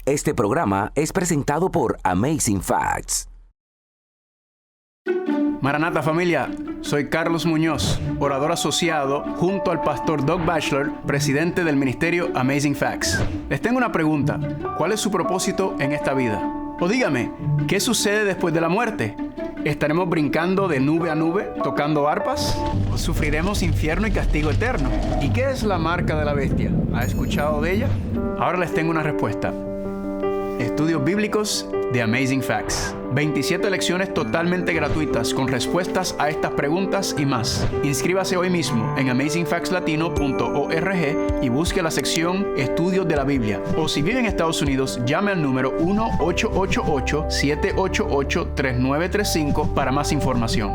Este programa es presentado por Amazing Facts. Maranata familia, soy Carlos Muñoz, orador asociado junto al pastor Doug Batchelor, presidente del ministerio Amazing Facts. Les tengo una pregunta, ¿cuál es su propósito en esta vida? O dígame, ¿qué sucede después de la muerte? ¿Estaremos brincando de nube a nube, tocando arpas? ¿O sufriremos infierno y castigo eterno? ¿Y qué es la marca de la bestia? ¿Ha escuchado de ella? Ahora les tengo una respuesta. Estudios bíblicos de Amazing Facts. 27 lecciones totalmente gratuitas con respuestas a estas preguntas y más. Inscríbase hoy mismo en amazingfactslatino.org y busque la sección Estudios de la Biblia. O si vive en Estados Unidos, llame al número 1-888-788-3935 para más información.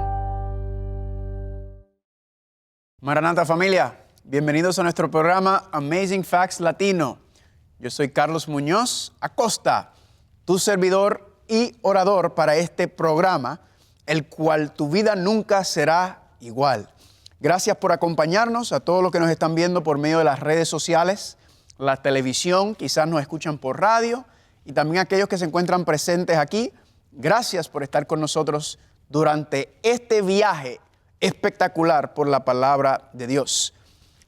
Maranata familia, bienvenidos a nuestro programa Amazing Facts Latino. Yo soy Carlos Muñoz Acosta, tu servidor y orador para este programa, el cual tu vida nunca será igual. Gracias por acompañarnos, a todos los que nos están viendo por medio de las redes sociales, la televisión, quizás nos escuchan por radio, y también a aquellos que se encuentran presentes aquí. Gracias por estar con nosotros durante este viaje espectacular por la palabra de Dios.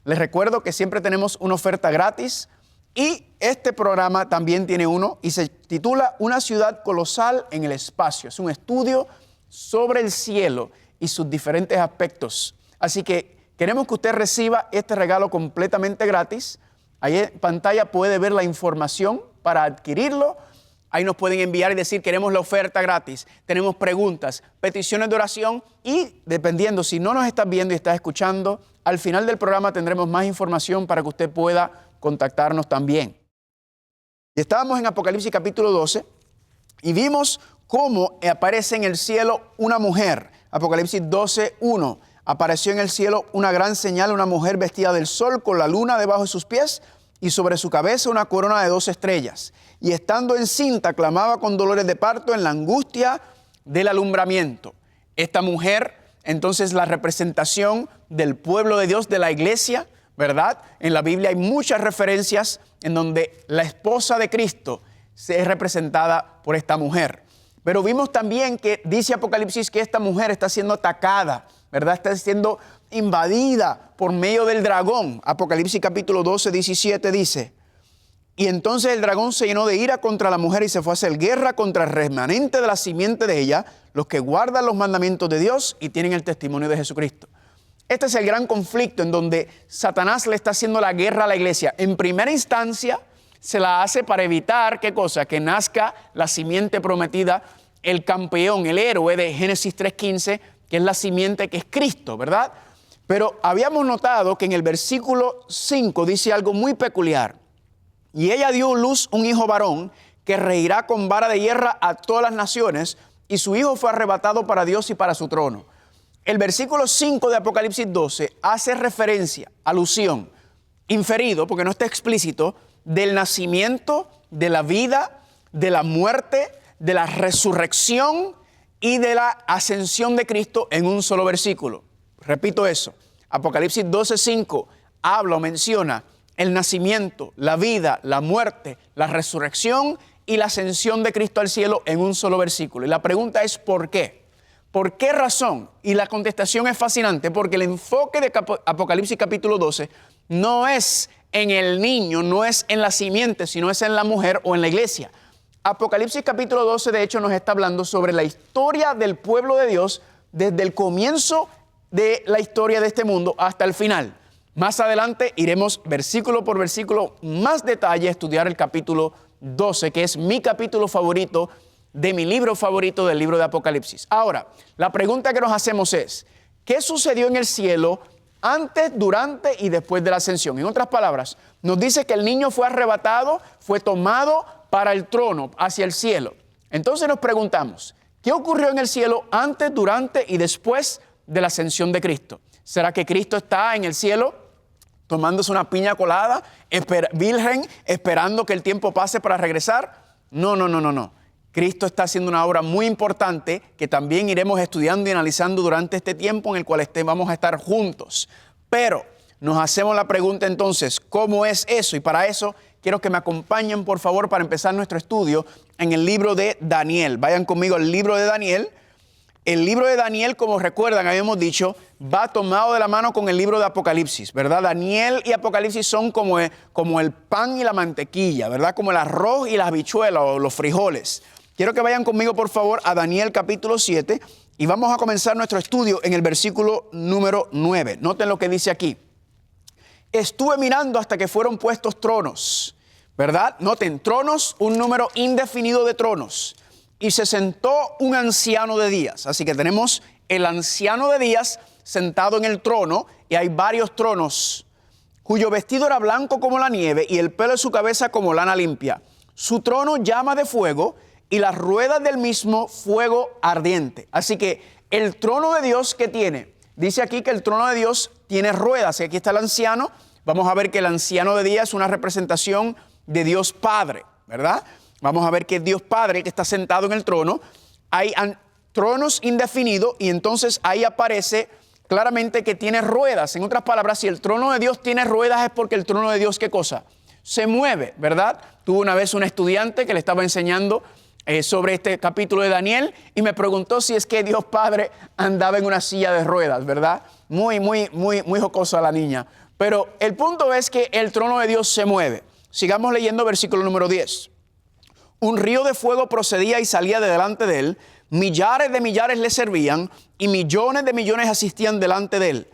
Les recuerdo que siempre tenemos una oferta gratis. Y este programa también tiene uno y se titula Una ciudad colosal en el espacio. Es un estudio sobre el cielo y sus diferentes aspectos. Así que queremos que usted reciba este regalo completamente gratis. Ahí en pantalla puede ver la información para adquirirlo. Ahí nos pueden enviar y decir queremos la oferta gratis. Tenemos preguntas, peticiones de oración y dependiendo si no nos estás viendo y estás escuchando, al final del programa tendremos más información para que usted pueda contactarnos también. Y estábamos en Apocalipsis capítulo 12 y vimos cómo aparece en el cielo una mujer. Apocalipsis 12:1. Apareció en el cielo una gran señal, una mujer vestida del sol con la luna debajo de sus pies y sobre su cabeza una corona de 12 estrellas. Y estando encinta clamaba con dolores de parto en la angustia del alumbramiento. Esta mujer, entonces, la representación del pueblo de Dios, de la iglesia, ¿verdad? En la Biblia hay muchas referencias en donde la esposa de Cristo es representada por esta mujer. Pero vimos también que dice Apocalipsis que esta mujer está siendo atacada, ¿verdad? Está siendo invadida por medio del dragón. Apocalipsis capítulo 12, 17 dice: y entonces el dragón se llenó de ira contra la mujer y se fue a hacer guerra contra el remanente de la simiente de ella, los que guardan los mandamientos de Dios y tienen el testimonio de Jesucristo. Este es el gran conflicto en donde Satanás le está haciendo la guerra a la iglesia. En primera instancia, se la hace para evitar, ¿qué cosa? Que nazca la simiente prometida, el campeón, el héroe de Génesis 3:15, que es la simiente que es Cristo, ¿verdad? Pero habíamos notado que en el versículo 5 dice algo muy peculiar. Y ella dio a luz un hijo varón que regirá con vara de hierro a todas las naciones, y su hijo fue arrebatado para Dios y para su trono. El versículo 5 de Apocalipsis 12 hace referencia, alusión, inferido, porque no está explícito, del nacimiento, de la vida, de la muerte, de la resurrección y de la ascensión de Cristo en un solo versículo. Repito eso, Apocalipsis 12:5 habla o menciona el nacimiento, la vida, la muerte, la resurrección y la ascensión de Cristo al cielo en un solo versículo. Y la pregunta es ¿por qué? ¿Por qué razón? Y la contestación es fascinante, porque el enfoque de Apocalipsis capítulo 12 no es en el niño, no es en la simiente, sino es en la mujer o en la iglesia. Apocalipsis capítulo 12, de hecho, nos está hablando sobre la historia del pueblo de Dios desde el comienzo de la historia de este mundo hasta el final. Más adelante iremos versículo por versículo, más detalle, a estudiar el capítulo 12, que es mi capítulo favorito de mi libro favorito, del libro de Apocalipsis. Ahora, la pregunta que nos hacemos es, ¿qué sucedió en el cielo antes, durante y después de la ascensión? En otras palabras, nos dice que el niño fue arrebatado, fue tomado para el trono, hacia el cielo. Entonces nos preguntamos, ¿qué ocurrió en el cielo antes, durante y después de la ascensión de Cristo? ¿Será que Cristo está en el cielo tomándose una piña colada, virgen, esperando que el tiempo pase para regresar? No. Cristo está haciendo una obra muy importante que también iremos estudiando y analizando durante este tiempo en el cual vamos a estar juntos. Pero nos hacemos la pregunta entonces, ¿cómo es eso? Y para eso quiero que me acompañen, por favor, para empezar nuestro estudio en el libro de Daniel. Vayan conmigo al libro de Daniel. El libro de Daniel, como recuerdan, habíamos dicho, va tomado de la mano con el libro de Apocalipsis, ¿verdad? Daniel y Apocalipsis son como el pan y la mantequilla, ¿verdad? Como el arroz y las habichuelas o los frijoles. Quiero que vayan conmigo, por favor, a Daniel capítulo 7 y vamos a comenzar nuestro estudio en el versículo número 9. Noten lo que dice aquí. Estuve mirando hasta que fueron puestos tronos, ¿verdad? Noten, tronos, un número indefinido de tronos. Y se sentó un anciano de días. Así que tenemos el anciano de días sentado en el trono y hay varios tronos, cuyo vestido era blanco como la nieve y el pelo de su cabeza como lana limpia. Su trono llama de fuego y las ruedas del mismo fuego ardiente. Así que el trono de Dios, ¿qué tiene? Dice aquí que el trono de Dios tiene ruedas. Y aquí está el anciano. Vamos a ver que el anciano de días es una representación de Dios Padre, ¿verdad? Vamos a ver que Dios Padre que está sentado en el trono. Hay tronos indefinidos y entonces ahí aparece claramente que tiene ruedas. En otras palabras, si el trono de Dios tiene ruedas es porque el trono de Dios, ¿qué cosa? Se mueve, ¿verdad? Tuve una vez un estudiante que le estaba enseñando sobre este capítulo de Daniel y me preguntó si es que Dios Padre andaba en una silla de ruedas, ¿verdad? Muy jocosa la niña. Pero el punto es que el trono de Dios se mueve. Sigamos leyendo versículo número 10. Un río de fuego procedía y salía de delante de él. Millares de millares le servían y millones de millones asistían delante de él.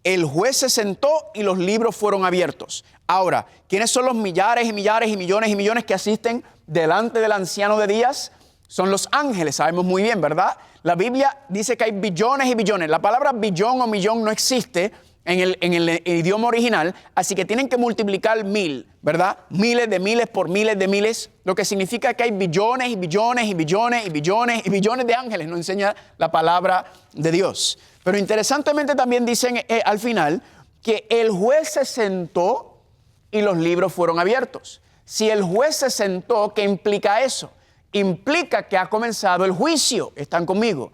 El juez se sentó y los libros fueron abiertos. Ahora, ¿quiénes son los millares y millares y millones y millones que asisten delante del anciano de días? Son los ángeles, sabemos muy bien, ¿verdad? La Biblia dice que hay billones y billones. La palabra billón o millón no existe en el idioma original, así que tienen que multiplicar 1000, ¿verdad? Miles de miles por miles de miles, lo que significa que hay billones y billones y billones y billones y billones de ángeles, nos enseña la palabra de Dios. Pero interesantemente también dicen al final que el juez se sentó y los libros fueron abiertos. Si el juez se sentó, ¿qué implica eso? Implica que ha comenzado el juicio. ¿Están conmigo?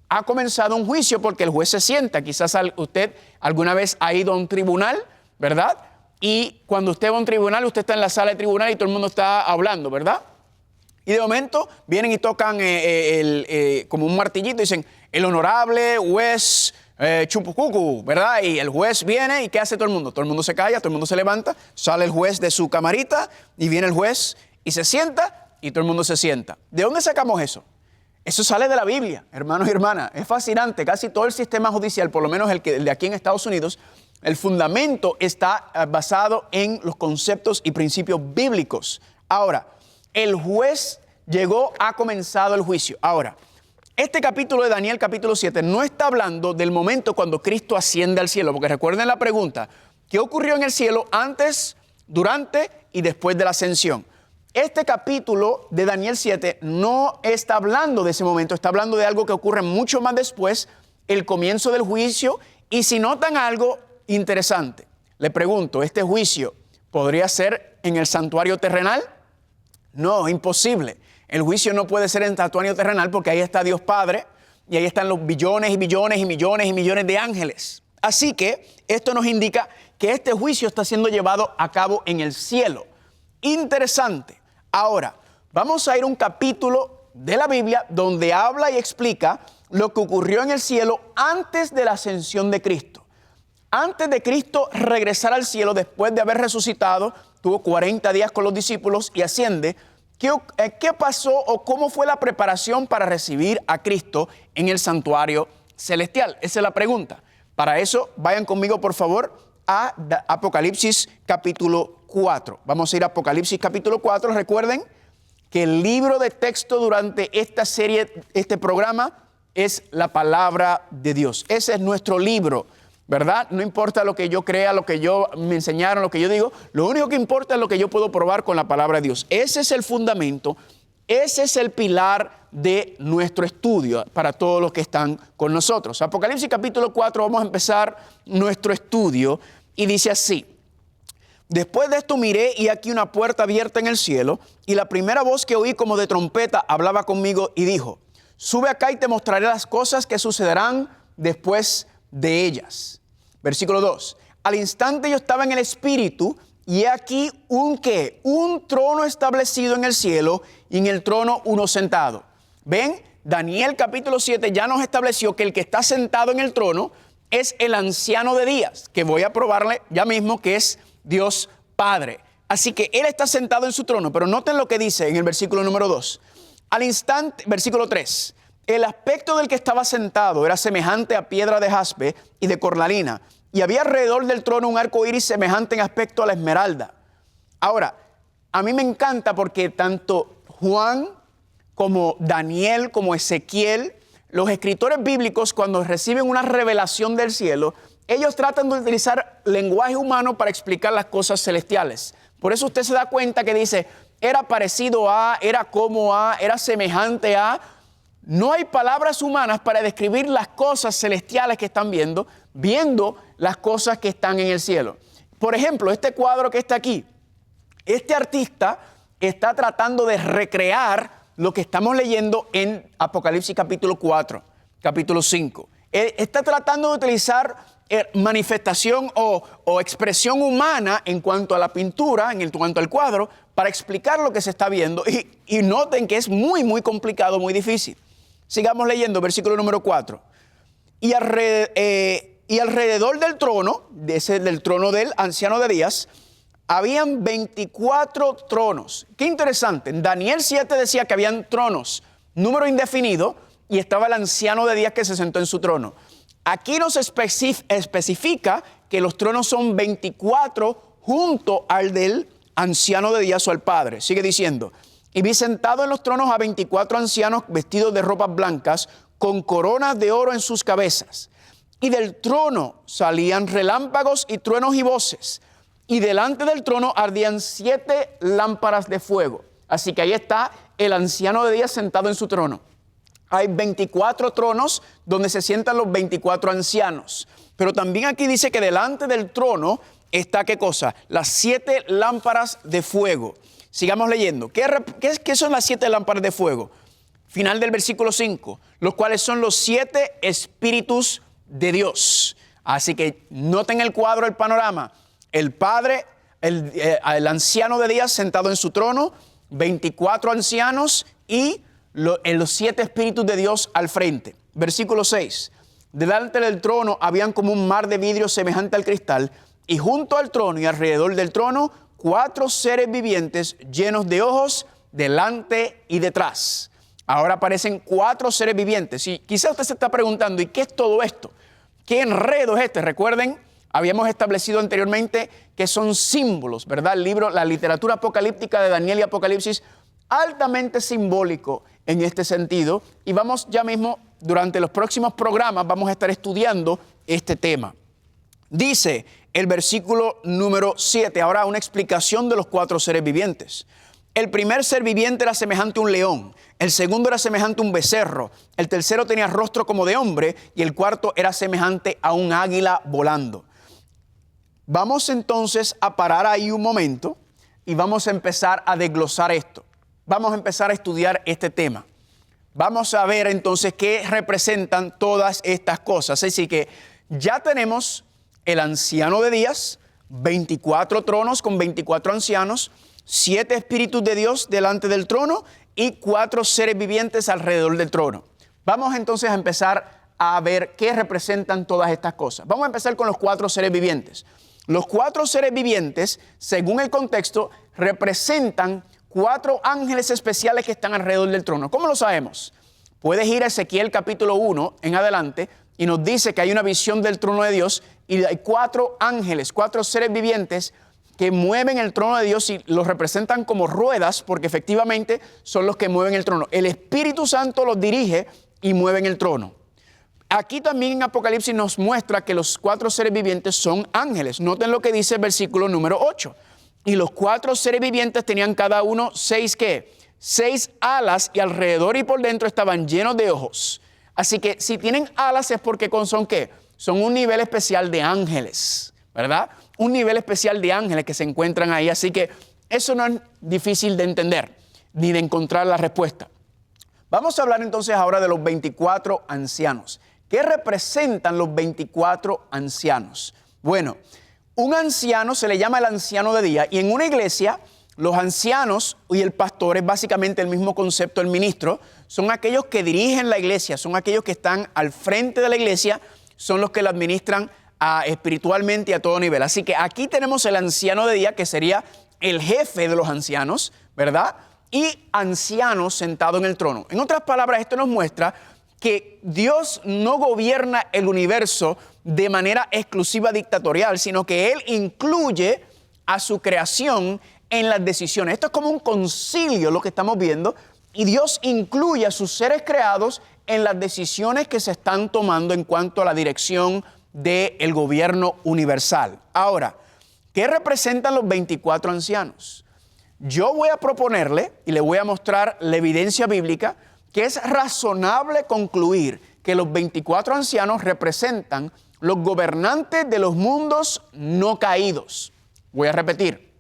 Ha comenzado un juicio porque el juez se sienta. Quizás usted alguna vez ha ido a un tribunal, ¿verdad? Y cuando usted va a un tribunal, usted está en la sala de tribunal y todo el mundo está hablando, ¿verdad? Y de momento vienen y tocan como un martillito y dicen, el honorable juez Chupucucu, ¿verdad? Y el juez viene y ¿qué hace todo el mundo? Todo el mundo se calla, todo el mundo se levanta, sale el juez de su camarita y viene el juez y se sienta y todo el mundo se sienta. ¿De dónde sacamos eso? Eso sale de la Biblia, hermanos y hermanas. Es fascinante. Casi todo el sistema judicial, por lo menos el de aquí en Estados Unidos, el fundamento está basado en los conceptos y principios bíblicos. Ahora, el juez ha comenzado el juicio. Ahora, este capítulo de Daniel, capítulo 7, no está hablando del momento cuando Cristo asciende al cielo, porque recuerden la pregunta, ¿qué ocurrió en el cielo antes, durante y después de la ascensión? Este capítulo de Daniel 7 no está hablando de ese momento, está hablando de algo que ocurre mucho más después, el comienzo del juicio. Y si notan algo interesante, le pregunto, ¿este juicio podría ser en el santuario terrenal? No, imposible. El juicio no puede ser en el santuario terrenal porque ahí está Dios Padre y ahí están los billones y billones y millones y millones de ángeles. Así que esto nos indica que este juicio está siendo llevado a cabo en el cielo. Interesante. Ahora, vamos a ir a un capítulo de la Biblia donde habla y explica lo que ocurrió en el cielo antes de la ascensión de Cristo. Antes de Cristo regresar al cielo, después de haber resucitado, tuvo 40 días con los discípulos y asciende. ¿Qué pasó o cómo fue la preparación para recibir a Cristo en el santuario celestial? Esa es la pregunta. Para eso, vayan conmigo, por favor, a Apocalipsis capítulo 4. Vamos a ir a Apocalipsis capítulo 4. Recuerden que el libro de texto durante esta serie, este programa, es la palabra de Dios. Ese es nuestro libro, ¿verdad? No importa lo que yo crea, lo que me enseñaron, lo que yo digo. Lo único que importa es lo que yo puedo probar con la palabra de Dios. Ese es el fundamento, ese es el pilar de nuestro estudio para todos los que están con nosotros. Apocalipsis capítulo 4, vamos a empezar nuestro estudio y dice así. Después de esto miré y aquí una puerta abierta en el cielo y la primera voz que oí como de trompeta hablaba conmigo y dijo, sube acá y te mostraré las cosas que sucederán después de ellas. Versículo 2. Al instante yo estaba en el espíritu y aquí un ¿qué? Un trono establecido en el cielo y en el trono uno sentado. ¿Ven? Daniel capítulo 7 ya nos estableció que el que está sentado en el trono es el anciano de días, que voy a probarle ya mismo que es Dios Padre. Así que Él está sentado en su trono, pero noten lo que dice en el versículo número 2. Al instante, versículo 3, el aspecto del que estaba sentado era semejante a piedra de jaspe y de cornalina, y había alrededor del trono un arco iris semejante en aspecto a la esmeralda. Ahora, a mí me encanta porque tanto Juan como Daniel, como Ezequiel, los escritores bíblicos, cuando reciben una revelación del cielo, ellos tratan de utilizar lenguaje humano para explicar las cosas celestiales. Por eso usted se da cuenta que dice, era parecido a, era como a, era semejante a. No hay palabras humanas para describir las cosas celestiales que están viendo las cosas que están en el cielo. Por ejemplo, este cuadro que está aquí, este artista está tratando de recrear lo que estamos leyendo en Apocalipsis capítulo 4, capítulo 5. Él está tratando de utilizar manifestación o expresión humana en cuanto a la pintura, en cuanto al cuadro, para explicar lo que se está viendo. Y noten que es muy, muy complicado, muy difícil. Sigamos leyendo, versículo número 4. Y alrededor del trono, del trono del anciano de días, habían 24 tronos. Qué interesante. En Daniel 7 decía que habían tronos, número indefinido, y estaba el anciano de días que se sentó en su trono. Aquí nos especifica que los tronos son 24 junto al del anciano de días o al Padre. Sigue diciendo, y vi sentado en los tronos a 24 ancianos vestidos de ropas blancas, con coronas de oro en sus cabezas. Y del trono salían relámpagos y truenos y voces. Y delante del trono ardían 7 lámparas de fuego. Así que ahí está el anciano de días sentado en su trono. Hay 24 tronos donde se sientan los 24 ancianos. Pero también aquí dice que delante del trono está, ¿qué cosa? Las 7 lámparas de fuego. Sigamos leyendo. ¿Qué son las 7 lámparas de fuego? Final del versículo 5, los cuales son los 7 espíritus de Dios. Así que noten el cuadro, el panorama. El Padre, el anciano de días sentado en su trono, 24 ancianos y los 7 espíritus de Dios al frente. Versículo 6. Delante del trono habían como un mar de vidrio semejante al cristal, y junto al trono y alrededor del trono 4 seres vivientes llenos de ojos delante y detrás. Ahora aparecen 4 seres vivientes. Y quizá usted se está preguntando, ¿y qué es todo esto? ¿Qué enredo es este? Recuerden, habíamos establecido anteriormente que son símbolos, ¿verdad? El libro, la literatura apocalíptica de Daniel y Apocalipsis, altamente simbólico en este sentido. Y vamos ya mismo, durante los próximos programas, vamos a estar estudiando este tema. Dice el versículo número 7, ahora una explicación de los 4 seres vivientes. El primer ser viviente era semejante a un león, el segundo era semejante a un becerro, el tercero tenía rostro como de hombre y el cuarto era semejante a un águila volando. Vamos entonces a parar ahí un momento y vamos a empezar a desglosar esto. Vamos a empezar a estudiar este tema. Vamos a ver entonces qué representan todas estas cosas. Así que ya tenemos el anciano de días, 24 tronos con 24 ancianos, 7 espíritus de Dios delante del trono y 4 seres vivientes alrededor del trono. Vamos entonces a empezar a ver qué representan todas estas cosas. Vamos a empezar con los 4 seres vivientes. Los 4 seres vivientes, según el contexto, representan 4 ángeles especiales que están alrededor del trono. ¿Cómo lo sabemos? Puedes ir a Ezequiel capítulo 1 en adelante y nos dice que hay una visión del trono de Dios y hay 4 ángeles, 4 seres vivientes que mueven el trono de Dios y los representan como ruedas porque efectivamente son los que mueven el trono. El Espíritu Santo los dirige y mueven el trono. Aquí también en Apocalipsis nos muestra que los 4 seres vivientes son ángeles. Noten lo que dice el versículo número 8. Y los 4 seres vivientes tenían cada uno 6 ¿qué? 6 alas y alrededor y por dentro estaban llenos de ojos. Así que si tienen alas es porque son ¿qué? Son un nivel especial de ángeles, ¿verdad? Un nivel especial de ángeles que se encuentran ahí. Así que eso no es difícil de entender ni de encontrar la respuesta. Vamos a hablar entonces ahora de los 24 ancianos. ¿Qué representan los 24 ancianos? Bueno, Un anciano se le llama el anciano de día, y en una iglesia los ancianos y el pastor es básicamente el mismo concepto. El ministro son aquellos que dirigen la iglesia, son aquellos que están al frente de la iglesia, son los que la administran espiritualmente y a todo nivel. Así que aquí tenemos el anciano de día, que sería el jefe de los ancianos, ¿verdad? Y ancianos sentados en el trono. En otras palabras, esto nos muestra que Dios no gobierna el universo de manera exclusiva dictatorial, sino que Él incluye a su creación en las decisiones. Esto es como un concilio lo que estamos viendo, y Dios incluye a sus seres creados en las decisiones que se están tomando en cuanto a la dirección del gobierno universal. Ahora, ¿qué representan los 24 ancianos? Yo voy a proponerle y le voy a mostrar la evidencia bíblica que es razonable concluir que los 24 ancianos representan los gobernantes de los mundos no caídos. Voy a repetir.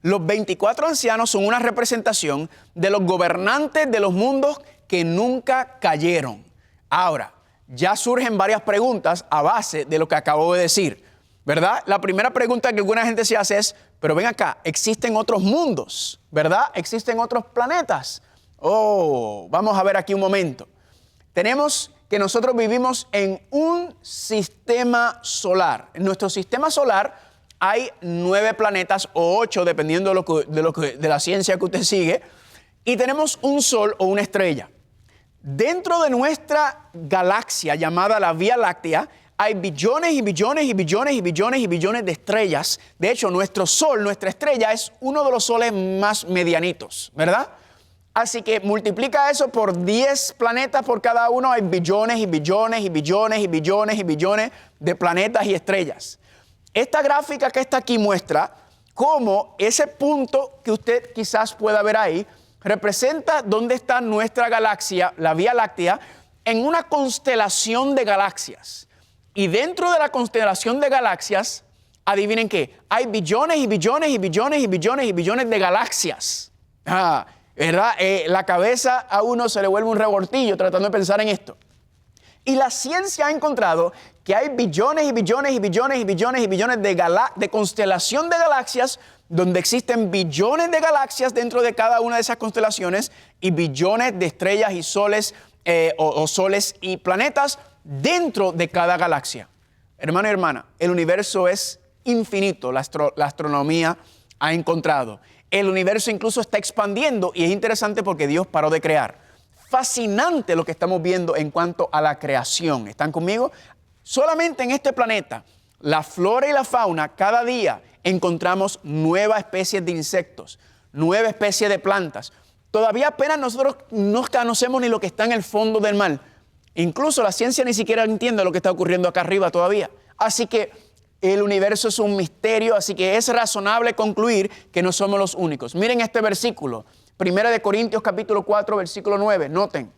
Los 24 ancianos son una representación de los gobernantes de los mundos que nunca cayeron. Ahora, ya surgen varias preguntas a base de lo que acabo de decir, ¿verdad? La primera pregunta que alguna gente se hace es, pero ven acá, ¿existen otros mundos? ¿Verdad? ¿Existen otros planetas? Oh, vamos a ver aquí un momento. Tenemos que nosotros vivimos en un sistema solar. En nuestro sistema solar hay 9 planetas o 8, dependiendo de la ciencia que usted sigue, y tenemos un sol o una estrella. Dentro de nuestra galaxia llamada la Vía Láctea hay billones y billones y billones y billones y billones de estrellas. De hecho, nuestro sol, nuestra estrella, es uno de los soles más medianitos, ¿verdad? Así que multiplica eso por 10 planetas por cada uno, hay billones y billones y billones y billones y billones de planetas y estrellas. Esta gráfica que está aquí muestra cómo ese punto que usted quizás pueda ver ahí representa dónde está nuestra galaxia, la Vía Láctea, en una constelación de galaxias. Y dentro de la constelación de galaxias, adivinen qué, hay billones y billones y billones y billones y billones de galaxias. ¿Verdad? La cabeza a uno se le vuelve un revoltillo tratando de pensar en esto. Y la ciencia ha encontrado que hay billones y billones y billones y billones y billones de constelación de galaxias, donde existen billones de galaxias dentro de cada una de esas constelaciones y billones de estrellas y soles o soles y planetas dentro de cada galaxia. Hermano y hermana, el universo es infinito, la astronomía ha encontrado. El universo incluso está expandiendo y es interesante porque Dios paró de crear. Fascinante lo que estamos viendo en cuanto a la creación. ¿Están conmigo? Solamente en este planeta, la flora y la fauna, cada día encontramos nuevas especies de insectos, nuevas especies de plantas. Todavía apenas nosotros no conocemos ni lo que está en el fondo del mar. Incluso la ciencia ni siquiera entiende lo que está ocurriendo acá arriba todavía. Así que el universo es un misterio, así que es razonable concluir que no somos los únicos. Miren este versículo, 1 Corintios capítulo 4, versículo 9, noten.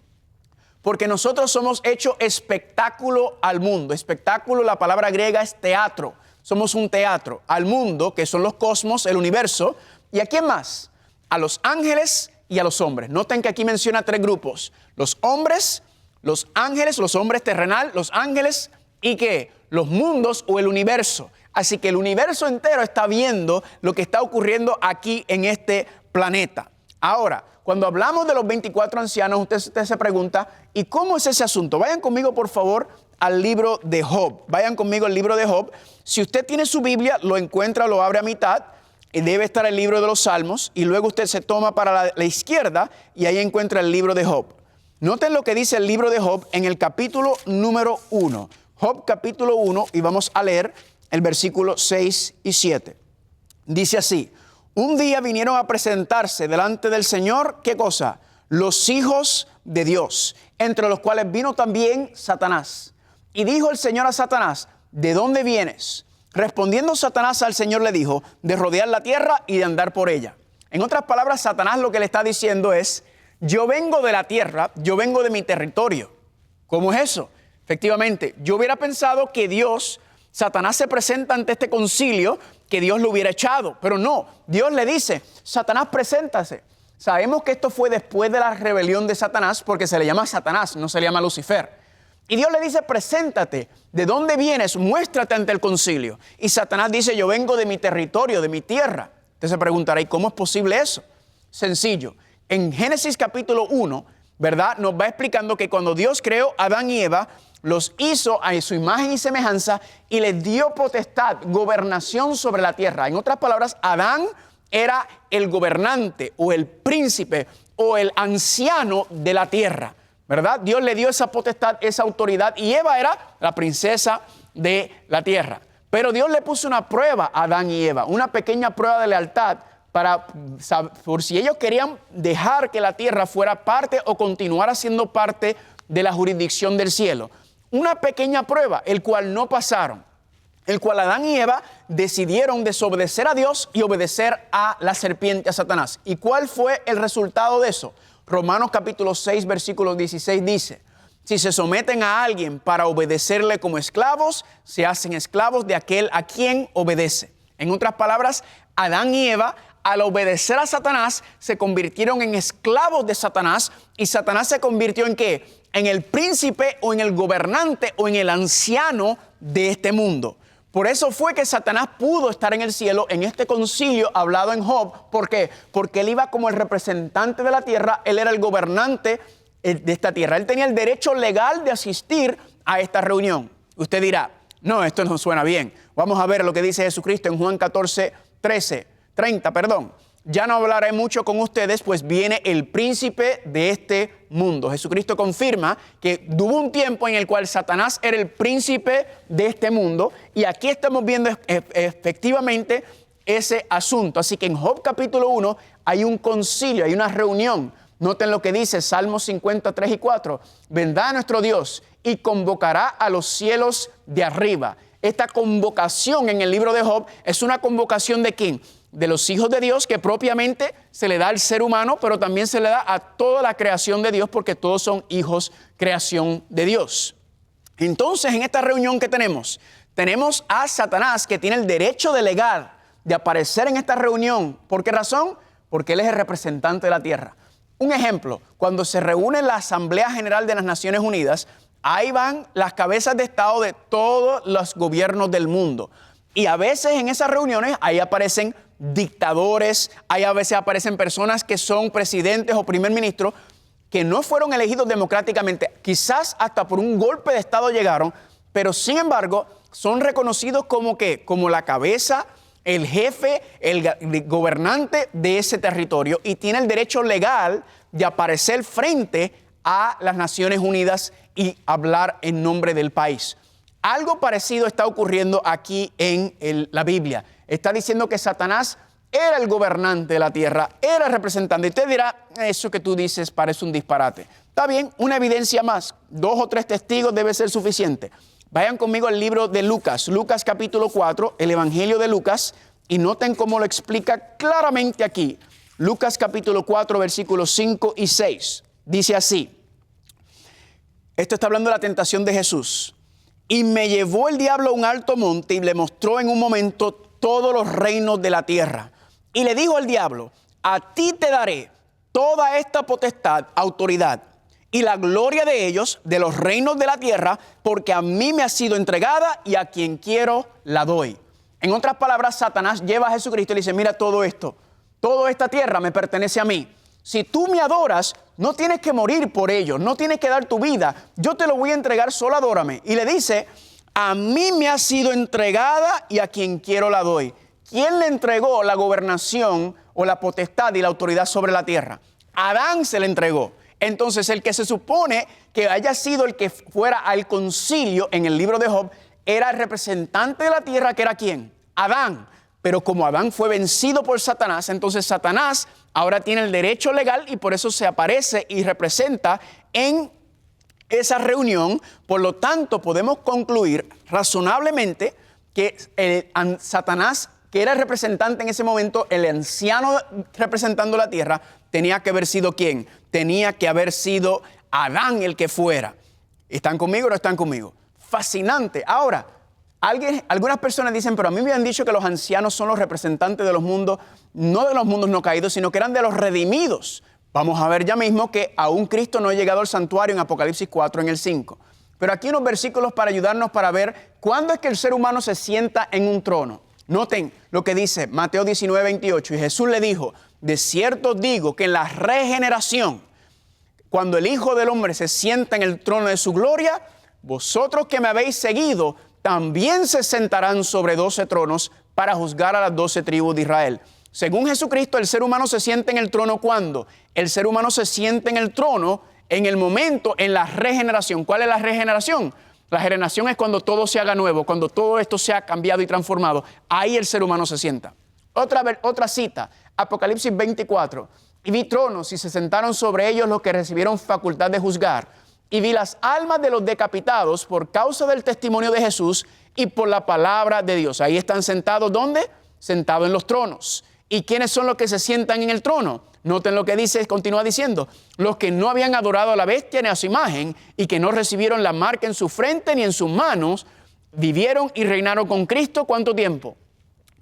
Porque nosotros somos hecho espectáculo al mundo. Espectáculo, la palabra griega es teatro. Somos un teatro al mundo, que son los cosmos, el universo. ¿Y a quién más? A los ángeles y a los hombres. Noten que aquí menciona 3 grupos. Los hombres, los ángeles, los hombres terrenal, los ángeles y ¿qué? Los mundos o el universo. Así que el universo entero está viendo lo que está ocurriendo aquí en este planeta. Ahora, cuando hablamos de los 24 ancianos, usted se pregunta, ¿y cómo es ese asunto? Vayan conmigo, por favor, al libro de Job. Vayan conmigo al libro de Job. Si usted tiene su Biblia, lo encuentra, lo abre a mitad, y debe estar el libro de los Salmos, y luego usted se toma para la izquierda, y ahí encuentra el libro de Job. Noten lo que dice el libro de Job en el capítulo número 1. Job capítulo 1, y vamos a leer el versículo 6 y 7. Dice así: un día vinieron a presentarse delante del Señor, ¿qué cosa? Los hijos de Dios, entre los cuales vino también Satanás. Y dijo el Señor a Satanás, ¿de dónde vienes? Respondiendo Satanás al Señor le dijo, de rodear la tierra y de andar por ella. En otras palabras, Satanás lo que le está diciendo es, yo vengo de la tierra, yo vengo de mi territorio. ¿Cómo es eso? Efectivamente, yo hubiera pensado que Satanás se presenta ante este concilio, que Dios lo hubiera echado, pero no, Dios le dice, Satanás, preséntase. Sabemos que esto fue después de la rebelión de Satanás, porque se le llama Satanás, no se le llama Lucifer. Y Dios le dice, preséntate. ¿De dónde vienes? Muéstrate ante el concilio. Y Satanás dice, yo vengo de mi territorio, de mi tierra. Usted se preguntará, ¿y cómo es posible eso? Sencillo. En Génesis capítulo 1, ¿verdad? Nos va explicando que cuando Dios creó a Adán y Eva, los hizo a su imagen y semejanza y les dio potestad, gobernación sobre la tierra. En otras palabras, Adán era el gobernante o el príncipe o el anciano de la tierra, ¿verdad? Dios le dio esa potestad, esa autoridad, y Eva era la princesa de la tierra. Pero Dios le puso una prueba a Adán y Eva, una pequeña prueba de lealtad por si ellos querían dejar que la tierra fuera parte o continuara siendo parte de la jurisdicción del cielo. Una pequeña prueba, el cual no pasaron, el cual Adán y Eva decidieron desobedecer a Dios y obedecer a la serpiente, a Satanás. ¿Y cuál fue el resultado de eso? Romanos capítulo 6, versículo 16 dice, si se someten a alguien para obedecerle como esclavos, se hacen esclavos de aquel a quien obedece. En otras palabras, Adán y Eva, al obedecer a Satanás, se convirtieron en esclavos de Satanás, y Satanás se convirtió ¿en qué? En el príncipe o en el gobernante o en el anciano de este mundo. Por eso fue que Satanás pudo estar en el cielo en este concilio hablado en Job. ¿Por qué? Porque él iba como el representante de la tierra, él era el gobernante de esta tierra. Él tenía el derecho legal de asistir a esta reunión. Usted dirá, no, esto no suena bien. Vamos a ver lo que dice Jesucristo en Juan 14, 30. Ya no hablaré mucho con ustedes, pues viene el príncipe de este mundo. Jesucristo confirma que hubo un tiempo en el cual Satanás era el príncipe de este mundo, y aquí estamos viendo efectivamente ese asunto. Así que en Job capítulo 1 hay un concilio, hay una reunión. Noten lo que dice Salmos 53 y 4. Vendrá nuestro Dios y convocará a los cielos de arriba. Esta convocación en el libro de Job es una convocación ¿de quién? De los hijos de Dios, que propiamente se le da al ser humano, pero también se le da a toda la creación de Dios, porque todos son hijos, creación de Dios. Entonces, en esta reunión que tenemos a Satanás, que tiene el derecho legal de aparecer en esta reunión. ¿Por qué razón? Porque él es el representante de la tierra. Un ejemplo, cuando se reúne la Asamblea General de las Naciones Unidas, ahí van las cabezas de Estado de todos los gobiernos del mundo. Y a veces en esas reuniones ahí aparecen dictadores, ahí a veces aparecen personas que son presidentes o primer ministros que no fueron elegidos democráticamente, quizás hasta por un golpe de Estado llegaron, pero sin embargo son reconocidos como ¿qué? Como la cabeza, el jefe, el gobernante de ese territorio, y tiene el derecho legal de aparecer frente a las Naciones Unidas y hablar en nombre del país. Algo parecido está ocurriendo aquí en la Biblia. Está diciendo que Satanás era el gobernante de la tierra, era el representante. Y usted dirá, eso que tú dices parece un disparate. Está bien, una evidencia más. 2 o 3 testigos debe ser suficiente. Vayan conmigo al libro de Lucas, Lucas capítulo 4, el Evangelio de Lucas, y noten cómo lo explica claramente aquí. Lucas capítulo 4, versículos 5 y 6. Dice así. Esto está hablando de la tentación de Jesús. Y me llevó el diablo a un alto monte y le mostró en un momento todos los reinos de la tierra. Y le dijo al diablo, a ti te daré toda esta potestad, autoridad y la gloria de ellos, de los reinos de la tierra, porque a mí me ha sido entregada y a quien quiero la doy. En otras palabras, Satanás lleva a Jesucristo y le dice, mira todo esto, toda esta tierra me pertenece a mí. Si tú me adoras, no tienes que morir por ello, no tienes que dar tu vida. Yo te lo voy a entregar, solo adórame. Y le dice, a mí me ha sido entregada y a quien quiero la doy. ¿Quién le entregó la gobernación o la potestad y la autoridad sobre la tierra? Adán se le entregó. Entonces, el que se supone que haya sido el que fuera al concilio en el libro de Job, era el representante de la tierra, que era ¿quién? Adán. Pero como Adán fue vencido por Satanás, entonces Satanás ahora tiene el derecho legal y por eso se aparece y representa en esa reunión. Por lo tanto, podemos concluir razonablemente que Satanás, que era el representante en ese momento, el anciano representando la tierra, tenía que haber sido ¿quién? Tenía que haber sido Adán el que fuera. ¿Están conmigo o no están conmigo? Fascinante. Ahora, algunas personas dicen, pero a mí me han dicho que los ancianos son los representantes de los mundos, no de los mundos no caídos, sino que eran de los redimidos. Vamos a ver ya mismo que aún Cristo no ha llegado al santuario en Apocalipsis 4 en el 5. Pero aquí unos versículos para ayudarnos para ver cuándo es que el ser humano se sienta en un trono. Noten lo que dice Mateo 19, 28. Y Jesús le dijo, de cierto digo que en la regeneración, cuando el Hijo del Hombre se sienta en el trono de su gloria, vosotros que me habéis seguido, también se sentarán sobre 12 tronos para juzgar a las 12 tribus de Israel. Según Jesucristo, el ser humano se sienta en el trono ¿cuándo? El ser humano se sienta en el trono en el momento, en la regeneración. ¿Cuál es la regeneración? La regeneración es cuando todo se haga nuevo, cuando todo esto se ha cambiado y transformado. Ahí el ser humano se sienta. Otra cita, Apocalipsis 24. Y vi tronos y se sentaron sobre ellos los que recibieron facultad de juzgar. Y vi las almas de los decapitados por causa del testimonio de Jesús y por la palabra de Dios. Ahí están sentados, ¿dónde? Sentados en los tronos. ¿Y quiénes son los que se sientan en el trono? Noten lo que dice, continúa diciendo, los que no habían adorado a la bestia ni a su imagen y que no recibieron la marca en su frente ni en sus manos, vivieron y reinaron con Cristo, ¿cuánto tiempo?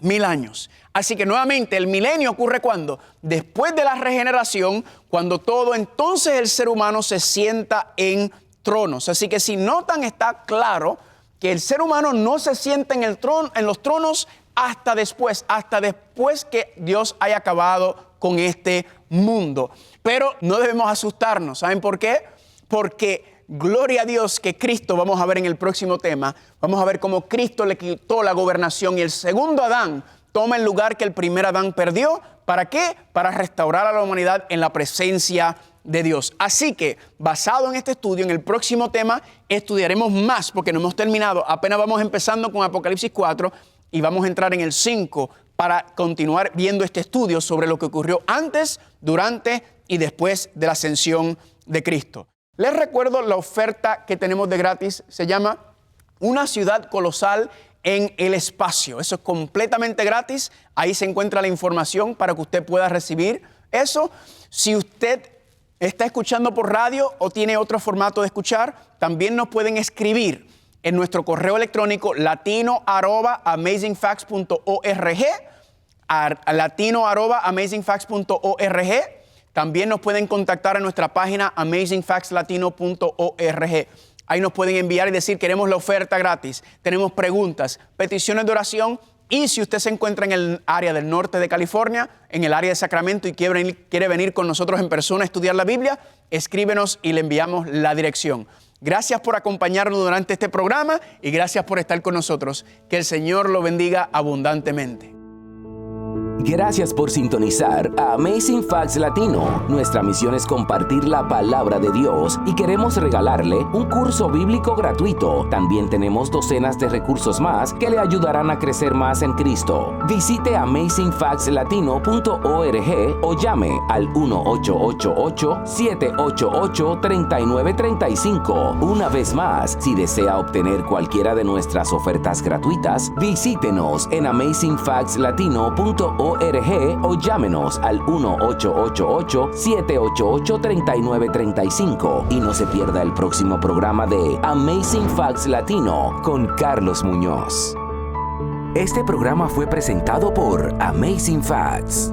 1000 años. Así que nuevamente el milenio ocurre ¿cuándo? Después de la regeneración, cuando todo entonces el ser humano se sienta en tronos. Así que si notan, está claro que el ser humano no se sienta en los tronos hasta después que Dios haya acabado con este mundo. Pero no debemos asustarnos. ¿Saben por qué? Porque gloria a Dios que Cristo, vamos a ver en el próximo tema, vamos a ver cómo Cristo le quitó la gobernación y el segundo Adán toma el lugar que el primer Adán perdió. ¿Para qué? Para restaurar a la humanidad en la presencia de Dios. Así que, basado en este estudio, en el próximo tema estudiaremos más, porque no hemos terminado. Apenas vamos empezando con Apocalipsis 4 y vamos a entrar en el 5 para continuar viendo este estudio sobre lo que ocurrió antes, durante y después de la ascensión de Cristo. Les recuerdo la oferta que tenemos de gratis. Se llama Una ciudad colosal en el espacio. Eso es completamente gratis. Ahí se encuentra la información para que usted pueda recibir eso. Si usted está escuchando por radio o tiene otro formato de escuchar, también nos pueden escribir en nuestro correo electrónico latino@amazingfacts.org, latino@amazingfacts.org. También nos pueden contactar en nuestra página amazingfactslatino.org. Ahí nos pueden enviar y decir, queremos la oferta gratis, tenemos preguntas, peticiones de oración. Y si usted se encuentra en el área del norte de California, en el área de Sacramento y quiere venir con nosotros en persona a estudiar la Biblia, escríbenos y le enviamos la dirección. Gracias por acompañarnos durante este programa y gracias por estar con nosotros. Que el Señor lo bendiga abundantemente. Gracias por sintonizar a Amazing Facts Latino. Nuestra misión es compartir la palabra de Dios y queremos regalarle un curso bíblico gratuito. También tenemos docenas de recursos más que le ayudarán a crecer más en Cristo. Visite amazingfactslatino.org o llame al 1-888-788-3935. Una vez más, si desea obtener cualquiera de nuestras ofertas gratuitas, visítenos en amazingfactslatino.org o llámenos al 1-888-788-3935 y no se pierda el próximo programa de Amazing Facts Latino con Carlos Muñoz. Este programa fue presentado por Amazing Facts.